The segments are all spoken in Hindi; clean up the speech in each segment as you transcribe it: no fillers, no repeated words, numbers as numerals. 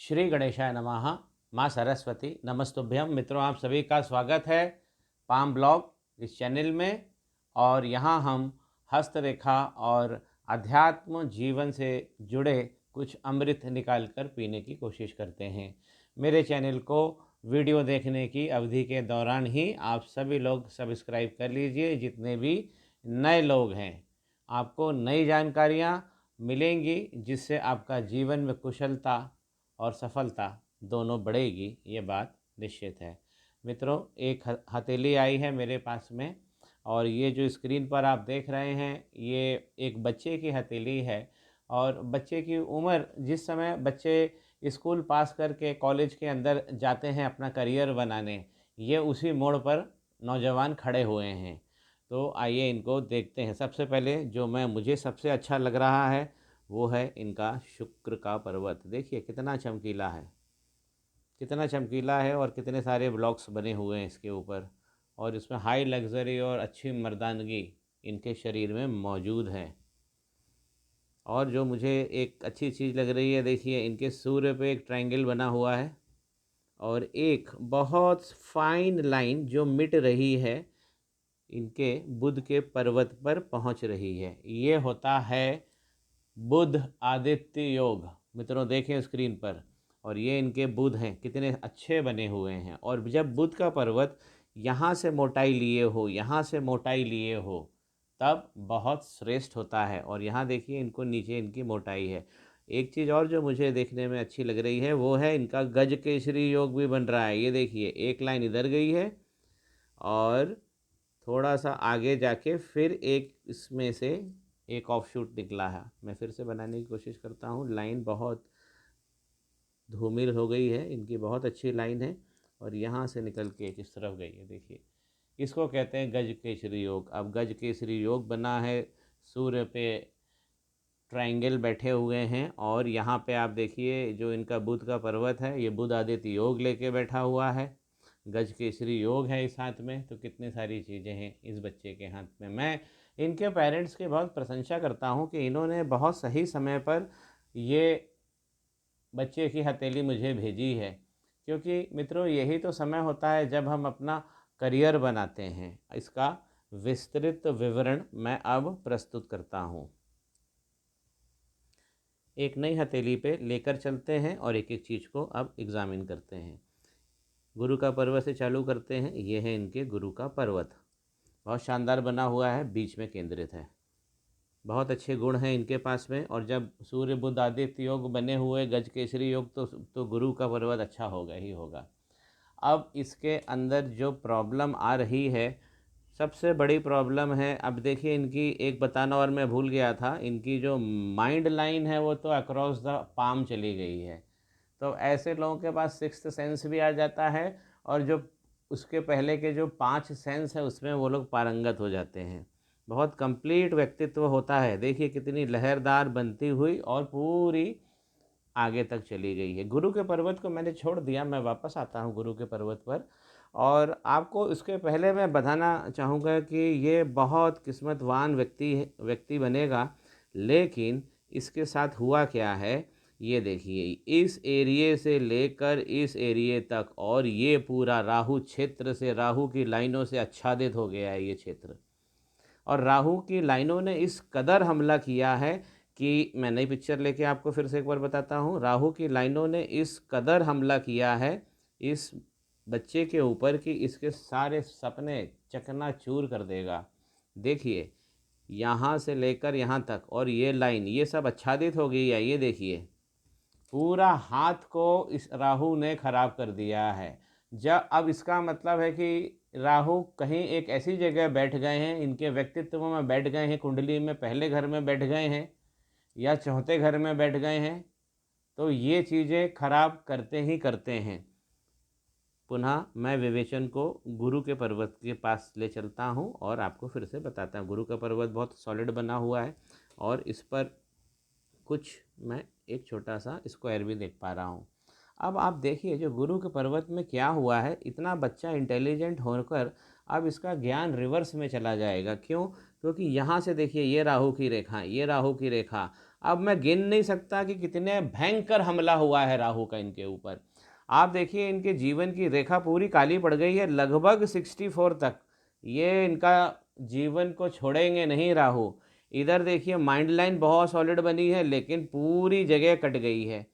श्री गणेशाय नमः। माँ सरस्वती नमस्तुभ्यम। मित्रों, आप सभी का स्वागत है पाम ब्लॉग इस चैनल में। और यहाँ हम हस्तरेखा और अध्यात्म जीवन से जुड़े कुछ अमृत निकाल कर पीने की कोशिश करते हैं। मेरे चैनल को वीडियो देखने की अवधि के दौरान ही आप सभी लोग सब्सक्राइब कर लीजिए। जितने भी नए लोग हैं, आपको नई जानकारियाँ मिलेंगी जिससे आपका जीवन में कुशलता और सफलता दोनों बढ़ेगी, ये बात निश्चित है। मित्रों, एक हथेली आई है मेरे पास में, और ये जो स्क्रीन पर आप देख रहे हैं ये एक बच्चे की हथेली है। और बच्चे की उम्र, जिस समय बच्चे स्कूल पास करके कॉलेज के अंदर जाते हैं अपना करियर बनाने, ये उसी मोड़ पर नौजवान खड़े हुए हैं। तो आइए इनको देखते हैं। सबसे पहले जो मुझे सबसे अच्छा लग रहा है वो है इनका शुक्र का पर्वत। देखिए कितना चमकीला है, कितना चमकीला है, और कितने सारे ब्लॉक्स बने हुए हैं इसके ऊपर। और इसमें हाई लग्जरी और अच्छी मर्दानगी इनके शरीर में मौजूद है। और जो मुझे एक अच्छी चीज़ लग रही है, देखिए इनके सूर्य पे एक ट्रायंगल बना हुआ है, और एक बहुत फाइन लाइन जो मिट रही है इनके बुध के पर्वत पर पहुंच रही है। ये होता है बुध आदित्य योग। मित्रों देखें स्क्रीन पर, और ये इनके बुध हैं, कितने अच्छे बने हुए हैं। और जब बुध का पर्वत यहाँ से मोटाई लिए हो, यहाँ से मोटाई लिए हो, तब बहुत श्रेष्ठ होता है। और यहाँ देखिए इनको नीचे इनकी मोटाई है। एक चीज़ और जो मुझे देखने में अच्छी लग रही है वो है इनका गज केसरी योग भी बन रहा है। ये देखिए एक लाइन इधर गई है, और थोड़ा सा आगे जाके फिर एक इसमें से एक ऑफशूट निकला है। मैं फिर से बनाने की कोशिश करता हूँ। लाइन बहुत धूमिल हो गई है इनकी, बहुत अच्छी लाइन है, और यहाँ से निकल के इस तरफ गई है। देखिए इसको कहते हैं गज केसरी योग। अब गज केसरी योग बना है, सूर्य पे ट्रायंगल बैठे हुए हैं, और यहाँ पे आप देखिए जो इनका बुध का पर्वत है ये बुध आदित्य योग लेके बैठा हुआ है। गज केसरी योग है इस हाथ में। तो कितनी सारी चीज़ें हैं इस बच्चे के हाथ में। मैं इनके पेरेंट्स की बहुत प्रशंसा करता हूँ कि इन्होंने बहुत सही समय पर ये बच्चे की हथेली मुझे भेजी है। क्योंकि मित्रों यही तो समय होता है जब हम अपना करियर बनाते हैं। इसका विस्तृत विवरण मैं अब प्रस्तुत करता हूँ। एक नई हथेली पे लेकर चलते हैं और एक एक चीज़ को अब एग्ज़ामिन करते हैं। गुरु का पर्वत से चालू करते हैं। ये है इनके गुरु का पर्वत, बहुत शानदार बना हुआ है, बीच में केंद्रित है। बहुत अच्छे गुण हैं इनके पास में। और जब सूर्य बुध आदित्य योग बने हुए गज केसरी योग, तो गुरु का पर्वत अच्छा होगा ही होगा। अब इसके अंदर जो प्रॉब्लम आ रही है, सबसे बड़ी प्रॉब्लम है, अब देखिए इनकी एक बताना और मैं भूल गया था, इनकी जो माइंड लाइन है वो तो अक्रॉस द पाम चली गई है। तो ऐसे लोगों के पास सिक्स्थ सेंस भी आ जाता है, और जो उसके पहले के जो 5 सेंस है उसमें वो लोग पारंगत हो जाते हैं। बहुत कंप्लीट व्यक्तित्व होता है। देखिए कितनी लहरदार बनती हुई और पूरी आगे तक चली गई है। गुरु के पर्वत को मैंने छोड़ दिया, मैं वापस आता हूँ गुरु के पर्वत पर। और आपको इसके पहले मैं बताना चाहूँगा कि ये बहुत किस्मतवान व्यक्ति बनेगा। लेकिन इसके साथ हुआ क्या है, ये देखिए इस एरिए से लेकर इस एरिए तक, और ये पूरा राहु क्षेत्र से, राहु की लाइनों से आच्छादित हो गया है ये क्षेत्र। और राहु की लाइनों ने इस कदर हमला किया है कि मैं नई पिक्चर लेके आपको फिर से एक बार बताता हूँ। राहु की लाइनों ने इस कदर हमला किया है इस बच्चे के ऊपर कि इसके सारे सपने चकनाचूर कर देगा। देखिए यहाँ से लेकर यहाँ तक, और ये लाइन ये सब आच्छादित हो गई है। ये देखिए पूरा हाथ को इस राहु ने खराब कर दिया है। जब अब इसका मतलब है कि राहु कहीं एक ऐसी जगह बैठ गए हैं, इनके व्यक्तित्व में बैठ गए हैं, कुंडली में पहले घर में बैठ गए हैं या चौथे घर में बैठ गए हैं। तो ये चीज़ें खराब करते ही करते हैं। पुनः मैं विवेचन को गुरु के पर्वत के पास ले चलता हूँ और आपको फिर से बताता हूँ। गुरु का पर्वत बहुत सॉलिड बना हुआ है, और इस पर कुछ मैं एक छोटा सा स्क्वायर भी देख पा रहा हूँ। अब आप देखिए जो गुरु के पर्वत में क्या हुआ है, इतना बच्चा इंटेलिजेंट होकर अब इसका ज्ञान रिवर्स में चला जाएगा। क्यों? क्योंकि यहाँ से देखिए ये राहु की रेखा, ये राहु की रेखा, अब मैं गिन नहीं सकता कि कितने भयंकर हमला हुआ है राहु का इनके ऊपर। आप देखिए इनके जीवन की रेखा पूरी काली पड़ गई है लगभग 64 तक। ये इनका जीवन को छोड़ेंगे नहीं राहु। इधर देखिए माइंड लाइन बहुत सॉलिड बनी है लेकिन पूरी जगह कट गई है।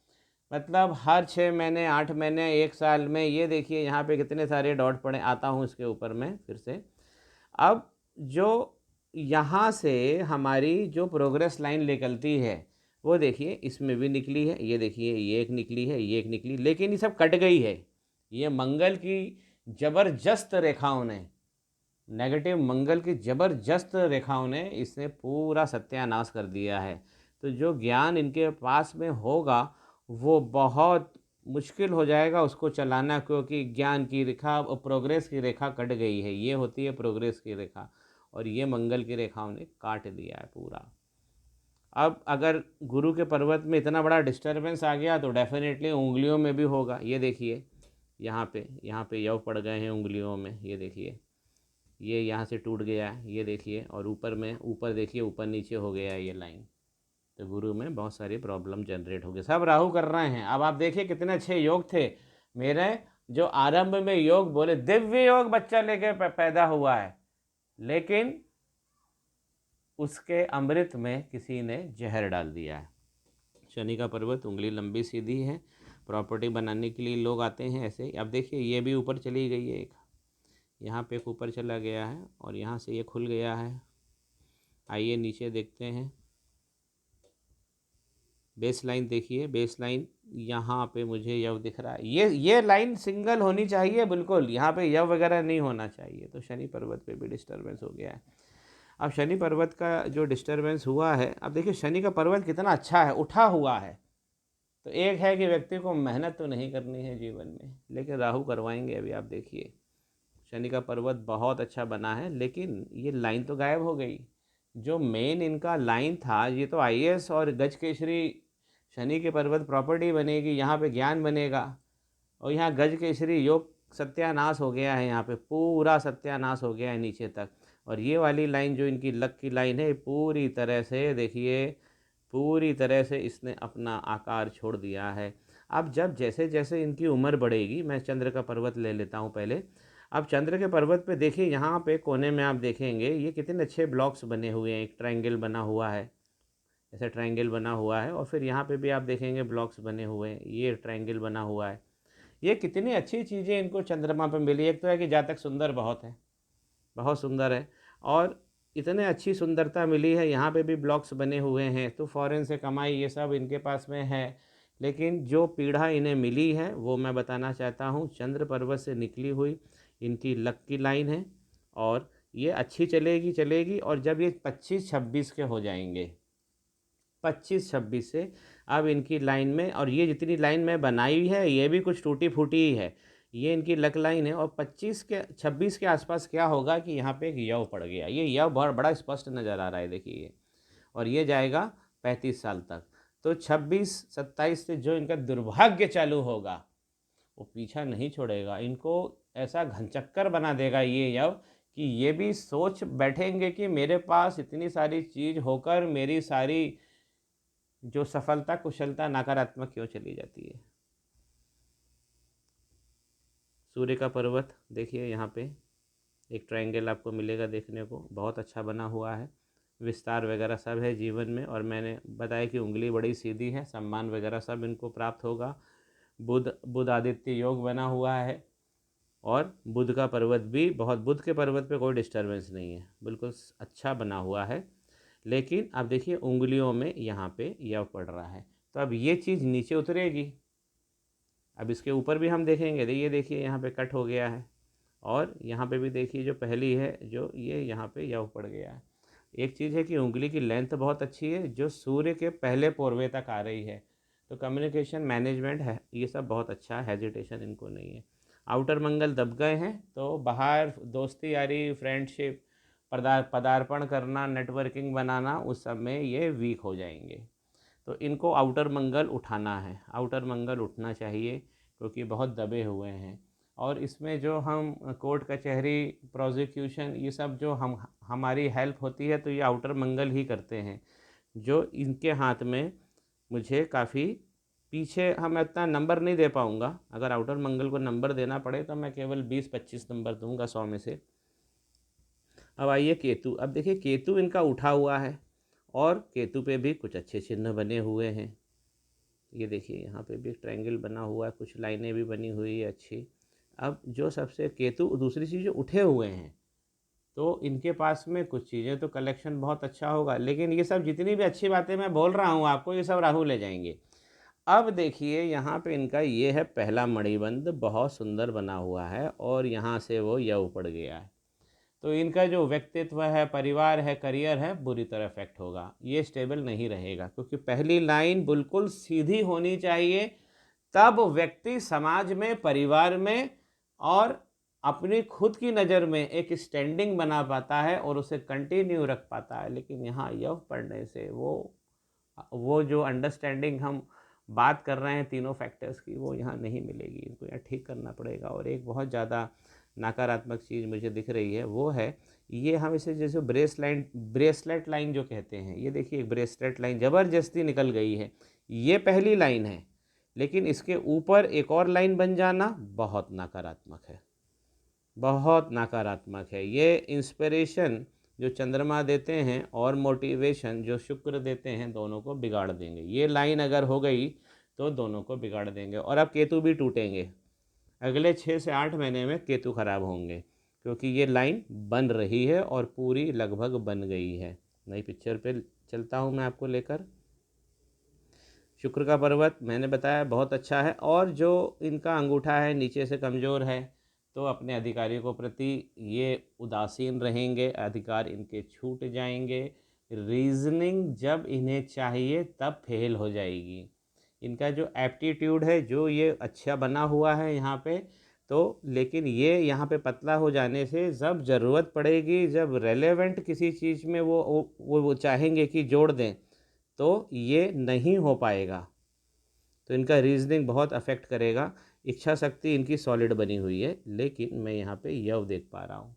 मतलब हर 6 महीने 8 महीने 1 साल में ये देखिए यहाँ पे कितने सारे डॉट पड़े। आता हूँ इसके ऊपर मैं फिर से। अब जो यहाँ से हमारी जो प्रोग्रेस लाइन निकलती है वो देखिए इसमें भी निकली है। ये देखिए ये एक निकली है, ये एक निकली, लेकिन ये सब कट गई है। ये मंगल की ज़बरदस्त रेखाओं ने, नेगेटिव मंगल की ज़बरदस्त रेखाओं ने इसने पूरा सत्यानाश कर दिया है। तो जो ज्ञान इनके पास में होगा वो बहुत मुश्किल हो जाएगा उसको चलाना, क्योंकि ज्ञान की रेखा और प्रोग्रेस की रेखा कट गई है। ये होती है प्रोग्रेस की रेखा और ये मंगल की रेखाओं ने काट दिया है पूरा। अब अगर गुरु के पर्वत में इतना बड़ा डिस्टरबेंस आ गया तो डेफिनेटली उंगलियों में भी होगा। ये देखिए यहाँ पे यव पड़ गए हैं उंगलियों में। ये देखिए ये यहाँ से टूट गया है, ये देखिए, और ऊपर में ऊपर देखिए ऊपर नीचे हो गया है ये लाइन। तो गुरु में बहुत सारी प्रॉब्लम जनरेट हो गई, सब राहु कर रहे हैं। अब आप देखिए कितने अच्छे योग थे मेरे, जो आरंभ में योग बोले दिव्य योग बच्चा लेके पैदा हुआ है, लेकिन उसके अमृत में किसी ने जहर डाल दिया है। शनि का पर्वत, उंगली लंबी सीधी है, प्रॉपर्टी बनाने के लिए लोग आते हैं ऐसे। अब देखिए ये भी ऊपर चली गई है, एक यहाँ पे एक ऊपर चला गया है और यहाँ से ये खुल गया है। आइए नीचे देखते हैं। बेस लाइन देखिए, बेस लाइन यहाँ पे मुझे यव दिख रहा है। ये लाइन सिंगल होनी चाहिए बिल्कुल, यहाँ पे यव वगैरह नहीं होना चाहिए। तो शनि पर्वत पे भी डिस्टर्बेंस हो गया है। अब शनि पर्वत का जो डिस्टर्बेंस हुआ है, अब देखिए शनि का पर्वत कितना अच्छा है, उठा हुआ है। तो एक है कि व्यक्ति को मेहनत तो नहीं करनी है जीवन में, लेकिन राहु करवाएंगे। अभी आप देखिए शनि का पर्वत बहुत अच्छा बना है, लेकिन ये लाइन तो गायब हो गई। जो मेन इनका लाइन था, ये तो आईएएस और गज केसरी शनि के पर्वत प्रॉपर्टी बनेगी, यहाँ पे ज्ञान बनेगा, और यहाँ गज केसरी योग सत्यानाश हो गया है। यहाँ पे पूरा सत्यानाश हो गया है नीचे तक। और ये वाली लाइन जो इनकी लक की लाइन है, पूरी तरह से देखिए, पूरी तरह से इसने अपना आकार छोड़ दिया है। अब जब जैसे जैसे इनकी उम्र बढ़ेगी, मैं चंद्र का पर्वत ले लेता हूँ पहले। अब चंद्र के पर्वत पे देखिए, यहाँ पे कोने में आप देखेंगे ये कितने अच्छे ब्लॉक्स बने हुए हैं। एक ट्रायंगल बना हुआ है, ऐसा ट्रायंगल बना हुआ है, और फिर यहाँ पे भी आप देखेंगे ब्लॉक्स बने हुए हैं, ये ट्रायंगल बना हुआ है। ये कितनी अच्छी चीज़ें इनको चंद्रमा पे मिली। एक तो है कि जातक सुंदर बहुत है, बहुत सुंदर है, और इतने अच्छी सुंदरता मिली है। यहाँ पे भी ब्लॉक्स बने हुए हैं, तो फॉरेन से कमाई ये सब इनके पास में है। लेकिन जो पीढ़ा इन्हें मिली है वो मैं बताना चाहता हूँ, चंद्र पर्वत से निकली हुई इनकी लक की लाइन है, और ये अच्छी चलेगी चलेगी। और जब ये 25-26 के हो जाएंगे, 25-26 से अब इनकी लाइन में, और ये जितनी लाइन में बनाई है ये भी कुछ टूटी फूटी ही है, ये इनकी लक लाइन है। और 26 के आसपास क्या होगा कि यहाँ पे एक यव पड़ गया। ये यव बहुत बड़ा स्पष्ट नज़र आ रहा है, देखिए, और ये जाएगा 35 साल तक। तो 26-27 से जो इनका दुर्भाग्य चालू होगा वो पीछा नहीं छोड़ेगा। इनको ऐसा घनचक्कर बना देगा ये यव कि ये भी सोच बैठेंगे कि मेरे पास इतनी सारी चीज़ होकर मेरी सारी जो सफलता कुशलता नकारात्मक क्यों चली जाती है। सूर्य का पर्वत देखिए, यहाँ पे एक ट्रायंगल आपको मिलेगा देखने को, बहुत अच्छा बना हुआ है, विस्तार वगैरह सब है जीवन में। और मैंने बताया कि उंगली बड़ी सीधी है, सम्मान वगैरह सब इनको प्राप्त होगा। बुध आदित्य योग बना हुआ है, और बुध का पर्वत भी बहुत, बुध के पर्वत पे कोई डिस्टर्बेंस नहीं है, बिल्कुल अच्छा बना हुआ है। लेकिन अब देखिए उंगलियों में यहाँ पे यव पड़ रहा है, तो अब ये चीज़ नीचे उतरेगी। अब इसके ऊपर भी हम देखेंगे, ये देखिए यहाँ पे कट हो गया है, और यहाँ पे भी देखिए जो पहली है, जो ये यहाँ पे यव पड़ गया है। एक चीज़ है कि उंगली की लेंथ बहुत अच्छी है, जो सूर्य के पहले पोरवे तक आ रही है। तो कम्युनिकेशन मैनेजमेंट है, ये सब बहुत अच्छा है, हेजिटेशन इनको नहीं है। आउटर मंगल दब गए हैं, तो बाहर दोस्ती यारी फ्रेंडशिप पदार्पण करना, नेटवर्किंग बनाना, उस सब में ये वीक हो जाएंगे। तो इनको आउटर मंगल उठाना है, आउटर मंगल उठना चाहिए, क्योंकि बहुत दबे हुए हैं। और इसमें जो हम कोर्ट कचहरी प्रोसिक्यूशन ये सब जो हमारी हेल्प होती है, तो ये आउटर मंगल ही करते हैं। जो इनके हाथ में मुझे काफ़ी पीछे, मैं इतना नंबर नहीं दे पाऊँगा। अगर आउटर मंगल को नंबर देना पड़े तो मैं केवल 20-25 नंबर दूंगा 100 में से। अब आइए केतु। अब देखिए केतु इनका उठा हुआ है और केतु पे भी कुछ अच्छे चिन्ह बने हुए हैं। ये देखिए यहाँ पे भी एक ट्रायंगल बना हुआ है, कुछ लाइनें भी बनी हुई है अच्छी। अब जो सबसे केतु, दूसरी चीज़ जो उठे हुए हैं, तो इनके पास में कुछ चीज़ें तो कलेक्शन बहुत अच्छा होगा, लेकिन ये सब जितनी भी अच्छी बातें मैं बोल रहा हूँ आपको, ये सब राहु ले जाएंगे। अब देखिए यहाँ पे इनका ये है पहला मणिबंध, बहुत सुंदर बना हुआ है और यहाँ से वो यव पड़ गया है। तो इनका जो व्यक्तित्व है, परिवार है, करियर है, बुरी तरह इफेक्ट होगा। ये स्टेबल नहीं रहेगा, क्योंकि पहली लाइन बिल्कुल सीधी होनी चाहिए, तब व्यक्ति समाज में, परिवार में और अपनी खुद की नज़र में एक स्टैंडिंग बना पाता है और उसे कंटिन्यू रख पाता है। लेकिन यहाँ यव पढ़ने से वो जो अंडरस्टैंडिंग हम बात कर रहे हैं तीनों फैक्टर्स की, वो यहाँ नहीं मिलेगी। इनको यहाँ ठीक करना पड़ेगा। और एक बहुत ज़्यादा नकारात्मक चीज़ मुझे दिख रही है, वो है ये, हम इसे जैसे ब्रेसलेट लाइन जो कहते हैं, ये देखिए एक ब्रेसलेट लाइन ज़बरदस्ती निकल गई है। ये पहली लाइन है, लेकिन इसके ऊपर एक और लाइन बन जाना बहुत नकारात्मक है, बहुत नकारात्मक है। ये इंस्पिरेशन जो चंद्रमा देते हैं और मोटिवेशन जो शुक्र देते हैं, दोनों को बिगाड़ देंगे। ये लाइन अगर हो गई तो दोनों को बिगाड़ देंगे। और अब केतु भी टूटेंगे, अगले 6 से 8 महीने में केतु खराब होंगे, क्योंकि ये लाइन बन रही है और पूरी लगभग बन गई है। नई पिक्चर पे चलता हूँ मैं आपको लेकर। शुक्र का पर्वत मैंने बताया बहुत अच्छा है, और जो इनका अंगूठा है नीचे से कमज़ोर है, तो अपने अधिकारियों को प्रति ये उदासीन रहेंगे, अधिकार इनके छूट जाएंगे, रीजनिंग जब इन्हें चाहिए तब फेल हो जाएगी। इनका जो एप्टीट्यूड है, जो ये अच्छा बना हुआ है यहाँ पे, तो लेकिन ये यहाँ पे पतला हो जाने से जब ज़रूरत पड़ेगी, जब रेलेवेंट किसी चीज़ में वो चाहेंगे कि जोड़ दें, तो ये नहीं हो पाएगा। तो इनका रीजनिंग बहुत अफेक्ट करेगा। इच्छा शक्ति इनकी सॉलिड बनी हुई है, लेकिन मैं यहाँ पे यव देख पा रहा हूँ,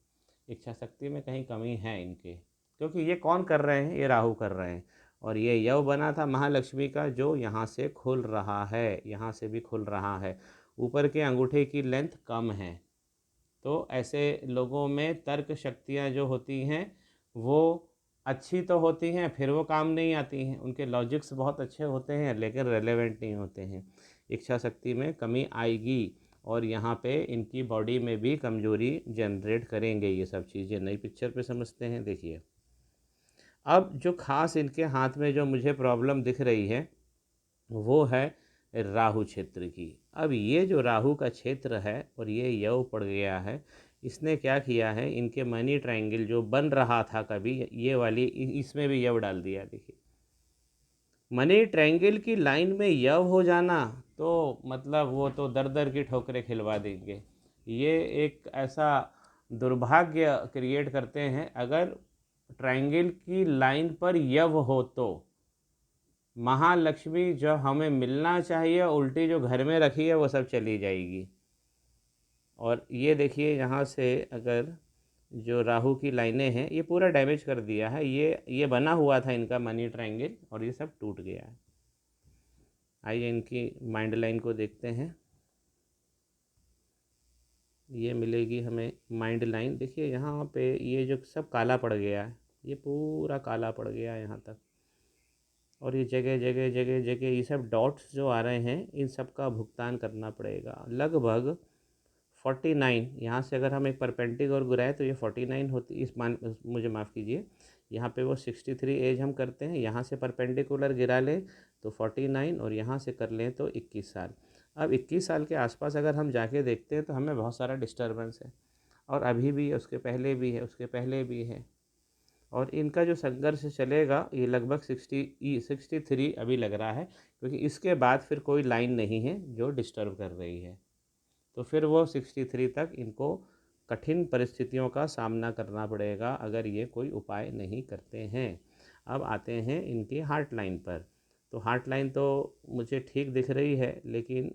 इच्छा शक्ति में कहीं कमी है इनके, क्योंकि ये कौन कर रहे हैं, ये राहु कर रहे हैं। और ये यव बना था महालक्ष्मी का, जो यहाँ से खुल रहा है, यहाँ से भी खुल रहा है। ऊपर के अंगूठे की लेंथ कम है, तो ऐसे लोगों में तर्क शक्तियाँ जो होती हैं वो अच्छी तो होती हैं, फिर वो काम नहीं आती हैं। उनके लॉजिक्स बहुत अच्छे होते हैं, लेकिन रेलेवेंट नहीं होते हैं। इच्छा शक्ति में कमी आएगी, और यहाँ पे इनकी बॉडी में भी कमजोरी जनरेट करेंगे ये सब चीज़ें। नई पिक्चर पे समझते हैं। देखिए अब जो खास इनके हाथ में जो मुझे प्रॉब्लम दिख रही है, वो है राहु क्षेत्र की। अब ये जो राहु का क्षेत्र है और ये यव पड़ गया है, इसने क्या किया है, इनके मनी ट्रायंगल जो बन रहा था कभी, ये वाली इसमें भी यव डाल दिया। देखिए मनी ट्रायंगल की लाइन में यव हो जाना, तो मतलब वो तो दर दर की ठोकरें खिलवा देंगे। ये एक ऐसा दुर्भाग्य क्रिएट करते हैं। अगर ट्रायंगल की लाइन पर यव हो तो महालक्ष्मी जो हमें मिलना चाहिए, उल्टी जो घर में रखी है वो सब चली जाएगी। और ये देखिए यहाँ से अगर जो राहु की लाइनें हैं, ये पूरा डैमेज कर दिया है। ये बना हुआ था इनका मनी ट्रायंगल, और ये सब टूट गया है। आइए इनकी माइंड लाइन को देखते हैं। ये मिलेगी हमें माइंड लाइन। देखिए यहाँ पे ये जो सब काला पड़ गया है, ये पूरा काला पड़ गया है यहाँ तक। और ये जगह जगह जगह जगह ये सब डॉट्स जो आ रहे हैं, इन सब का भुगतान करना पड़ेगा। लगभग 49, यहाँ से अगर हम एक परपेंडिकुलर गिराएं तो ये 49 होती, मुझे माफ़ कीजिए, यहाँ पे वो 63 एज हम करते हैं, यहाँ से परपेंडिकुलर गिरा लें तो 49, और यहाँ से कर लें तो 21 साल। अब 21 साल के आसपास अगर हम जाके देखते हैं तो हमें बहुत सारा डिस्टर्बेंस है, और अभी भी है, उसके पहले भी है, उसके पहले भी है। और इनका जो संघर्ष चलेगा ये लगभग 63 अभी लग रहा है, क्योंकि इसके बाद फिर कोई लाइन नहीं है जो डिस्टर्ब कर रही है। तो फिर वो 63 तक इनको कठिन परिस्थितियों का सामना करना पड़ेगा, अगर ये कोई उपाय नहीं करते हैं। अब आते हैं इनकी हार्ट लाइन पर। तो हार्ट लाइन तो मुझे ठीक दिख रही है, लेकिन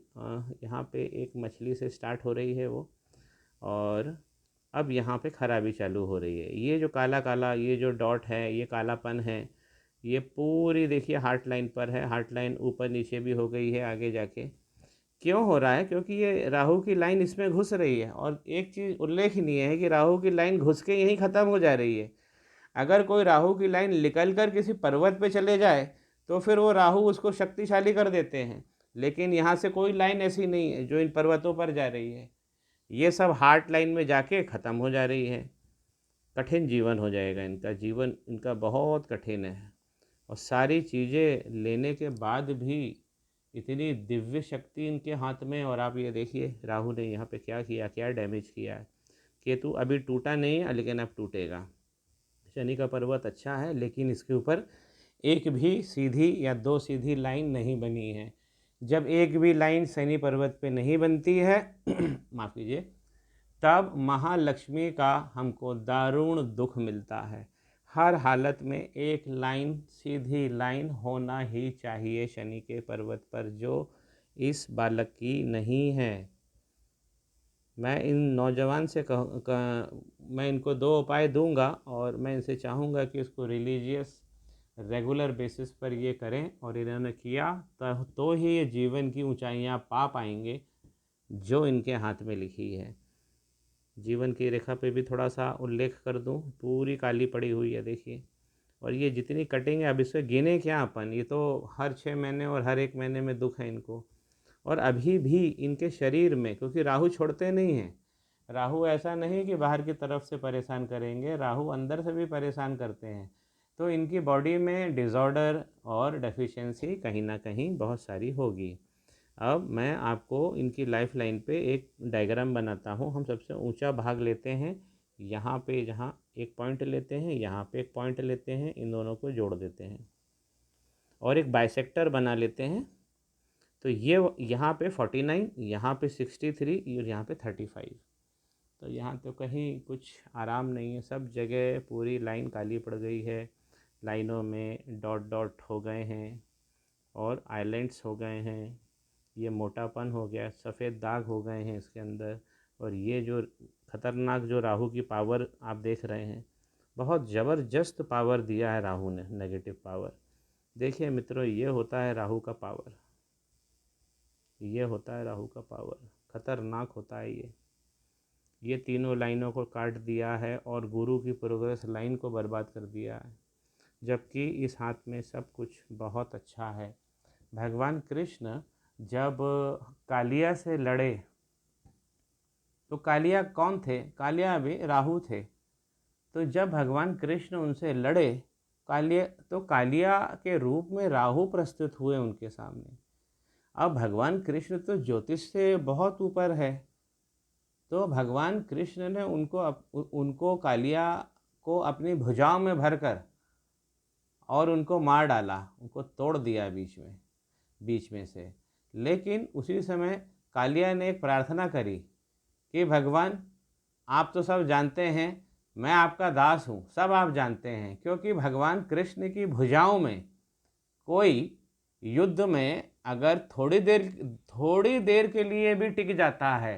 यहाँ पे एक मछली से स्टार्ट हो रही है वो, और अब यहाँ पे खराबी चालू हो रही है। ये जो काला काला ये जो डॉट है, ये कालापन है, ये पूरी देखिए हार्ट लाइन पर है, हार्ट लाइन ऊपर नीचे भी हो गई है आगे जाके। क्यों हो रहा है? क्योंकि ये राहु की लाइन इसमें घुस रही है, और एक चीज़ उल्लेखनीय है कि राहु की लाइन घुस के यहीं ख़त्म हो जा रही है। अगर कोई राहु की लाइन निकल कर किसी पर्वत पे चले जाए तो फिर वो राहु उसको शक्तिशाली कर देते हैं, लेकिन यहाँ से कोई लाइन ऐसी नहीं है जो इन पर्वतों पर जा रही है। ये सब हार्ट लाइन में जाके ख़त्म हो जा रही है। कठिन जीवन हो जाएगा इनका, जीवन इनका बहुत कठिन है। और सारी चीज़ें लेने के बाद भी इतनी दिव्य शक्ति इनके हाथ में। और आप ये देखिए राहु ने यहाँ पे क्या किया, क्या डैमेज किया है। केतु अभी टूटा नहीं है, लेकिन अब टूटेगा। शनि का पर्वत अच्छा है, लेकिन इसके ऊपर एक भी सीधी या दो सीधी लाइन नहीं बनी है। जब एक भी लाइन शनि पर्वत पे नहीं बनती है माफ़ कीजिए, तब महालक्ष्मी का हमको दारुण दुख मिलता है। हर हालत में एक लाइन, सीधी लाइन होना ही चाहिए शनि के पर्वत पर, जो इस बालक की नहीं है। मैं इन नौजवान से मैं इनको दो उपाय दूंगा, और मैं इनसे चाहूँगा कि इसको रिलीजियस रेगुलर बेसिस पर ये करें, और इन्होंने किया तो ही ये जीवन की ऊंचाइयां पा पाएंगे जो इनके हाथ में लिखी है। जीवन की रेखा पे भी थोड़ा सा उल्लेख कर दूं, पूरी काली पड़ी हुई है देखिए। और ये जितनी कटेंगे, अब इससे गिने क्या अपन, ये तो हर 6 महीने और हर 1 महीने में दुख है इनको। और अभी भी इनके शरीर में, क्योंकि राहु छोड़ते नहीं हैं, राहु ऐसा नहीं कि बाहर की तरफ से परेशान करेंगे, राहु अंदर से भी परेशान करते हैं। तो इनकी बॉडी में डिज़ॉर्डर और डेफिशिएंसी कहीं ना कहीं बहुत सारी होगी। अब मैं आपको इनकी लाइफ लाइन पे एक डायग्राम बनाता हूँ। हम सबसे ऊंचा भाग लेते हैं, यहाँ पे जहाँ एक पॉइंट लेते हैं, यहाँ पे एक पॉइंट लेते हैं, इन दोनों को जोड़ देते हैं और एक बाइसेक्टर बना लेते हैं। तो ये यहाँ पे 49, यहाँ पे 63 और यहाँ पे 35। तो यहाँ तो कहीं कुछ आराम नहीं है, सब जगह पूरी लाइन काली पड़ गई है। लाइनों में डॉट डॉट हो गए हैं और आइलैंड्स हो गए हैं। ये मोटापन हो गया, सफ़ेद दाग हो गए हैं इसके अंदर। और ये जो खतरनाक जो राहु की पावर आप देख रहे हैं, बहुत ज़बरदस्त पावर दिया है राहु ने, नेगेटिव पावर। देखिए मित्रों, ये होता है राहु का पावर, ये होता है राहु का पावर। खतरनाक होता है ये तीनों लाइनों को काट दिया है और गुरु की प्रोग्रेस लाइन को बर्बाद कर दिया है। जबकि इस हाथ में सब कुछ बहुत अच्छा है। भगवान कृष्ण जब कालिया से लड़े, तो कालिया कौन थे? कालिया भी राहु थे। तो जब भगवान कृष्ण उनसे लड़े, कालिया के रूप में राहु प्रस्तुत हुए उनके सामने। अब भगवान कृष्ण तो ज्योतिष से बहुत ऊपर है, तो भगवान कृष्ण ने उनको कालिया को अपनी भुजाओं में भरकर और उनको मार डाला, उनको तोड़ दिया बीच में से। लेकिन उसी समय कालिया ने एक प्रार्थना करी कि भगवान, आप तो सब जानते हैं, मैं आपका दास हूँ, सब आप जानते हैं। क्योंकि भगवान कृष्ण की भुजाओं में कोई युद्ध में अगर थोड़ी देर के लिए भी टिक जाता है,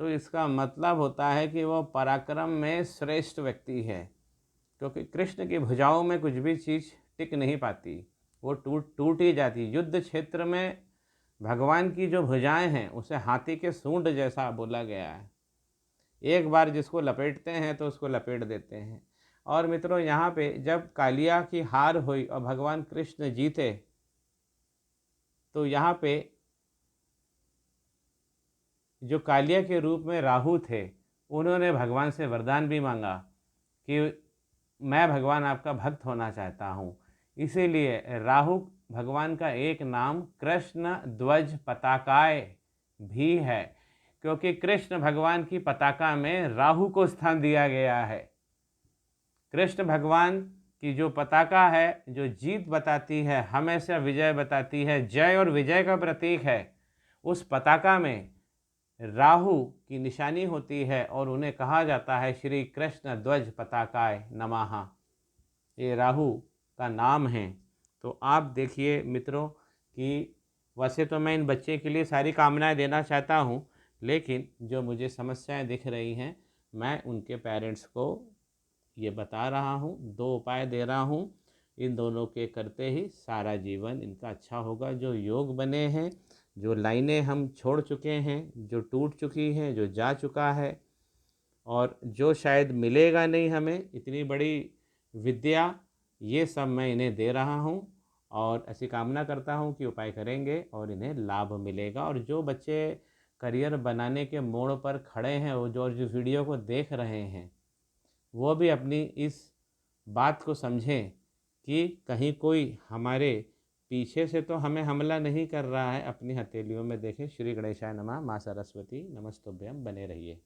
तो इसका मतलब होता है कि वह पराक्रम में श्रेष्ठ व्यक्ति है। क्योंकि कृष्ण की भुजाओं में कुछ भी चीज़ टिक नहीं पाती, वो टूट ही जाती। युद्ध क्षेत्र में भगवान की जो भुजाएं हैं, उसे हाथी के सूंड जैसा बोला गया है। एक बार जिसको लपेटते हैं तो उसको लपेट देते हैं। और मित्रों, यहाँ पे जब कालिया की हार हुई और भगवान कृष्ण जीते, तो यहाँ पे जो कालिया के रूप में राहु थे, उन्होंने भगवान से वरदान भी मांगा कि मैं भगवान आपका भक्त होना चाहता हूँ। इसीलिए राहु भगवान का एक नाम कृष्ण ध्वज पताकाय भी है, क्योंकि कृष्ण भगवान की पताका में राहु को स्थान दिया गया है। कृष्ण भगवान की जो पताका है, जो जीत बताती है, हमेशा विजय बताती है, जय और विजय का प्रतीक है, उस पताका में राहु की निशानी होती है और उन्हें कहा जाता है श्री कृष्ण ध्वज पताकाय नमः। ये राहु का नाम है। तो आप देखिए मित्रों कि वैसे तो मैं इन बच्चे के लिए सारी कामनाएं देना चाहता हूँ, लेकिन जो मुझे समस्याएं दिख रही हैं, मैं उनके पेरेंट्स को ये बता रहा हूँ, 2 उपाय दे रहा हूँ। इन दोनों के करते ही सारा जीवन इनका अच्छा होगा। जो योग बने हैं, जो लाइनें हम छोड़ चुके हैं, जो टूट चुकी हैं, जो जा चुका है और जो शायद मिलेगा नहीं हमें इतनी बड़ी विद्या, ये सब मैं इन्हें दे रहा हूँ और ऐसी कामना करता हूँ कि उपाय करेंगे और इन्हें लाभ मिलेगा। और जो बच्चे करियर बनाने के मोड़ पर खड़े हैं, वो जो वीडियो को देख रहे हैं, वो भी अपनी इस बात को समझें कि कहीं कोई हमारे पीछे से तो हमें हमला नहीं कर रहा है। अपनी हथेलियों में देखें। श्री गणेशाय नमः। माँ सरस्वती नमस्तुभ्यम। बने रहिए।